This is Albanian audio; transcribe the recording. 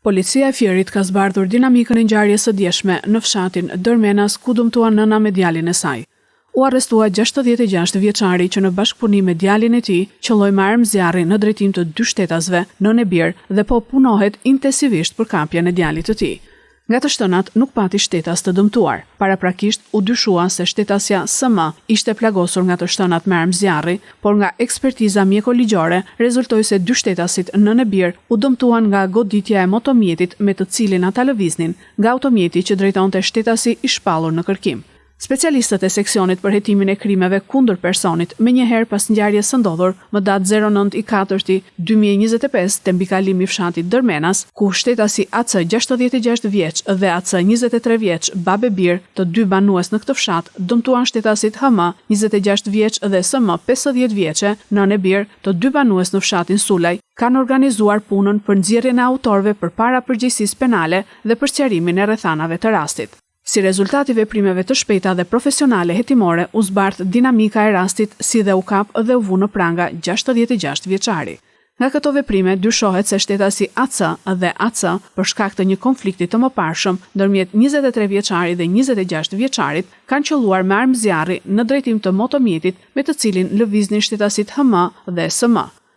Policia e Fierit ka zbardhur dinamikën e ngjarjes së djeshme në fshatin Dërmenas, ku dëmtua nëna me djalin e saj. U arrestua 66 vjeçari që në bashkëpunim me djalin e tij qelloi me armë zjarri në drejtim të dy shtetasve, nën e bir, dhe po punohet intensivisht për kapjen e djalit të tij. Nga të shtënat nuk pati shtetas të dëmtuar. Paraprakisht u dyshua se shtetësja SM ishte plagosur nga të shtënat me armë zjarri, por nga ekspertiza mjekoligjore rezultoi se dy shtetasit nën e bir u dëmtuan nga goditja e motomjetit me të cilin ata lëviznin nga automjeti që drejtonte shtetasi i shpallur në kërkim. Specialistët e seksionit për hetimin e krimeve kundër personit menjëherë pas ngjarjes së ndodhur më datë 09/04/2025 te mbikalimi i fshatit Dërmenas, ku shtetasi AC 66 vjeç dhe AC 23 vjeç babe bir, të dy banues në këtë fshat, dëmtuan shtetasit HM 26 vjeç dhe SM 50 vjeçe, nën e bir, të dy banues në fshatin Sulaj, kanë organizuar punën për nxjerrjen e autorëve përpara përgjegjësisë penale dhe për sqarimin e rrethanave të rastit. Si rezultati i veprimeve të shpejta dhe profesionale hetimore, u zbardh dinamika e rastit, si dhe u kap dhe u vu në pranga 66 vjeçari. Nga këto veprime dyshohet se shtetasi AC dhe AC, për shkak të një konflikti të mëparshëm ndërmjet 23 vjeçarit dhe 26 vjeçarit, kanë qelluar me armë zjarri në drejtim të motomjetit me të cilin lëviznin shtetasit HM dhe SM.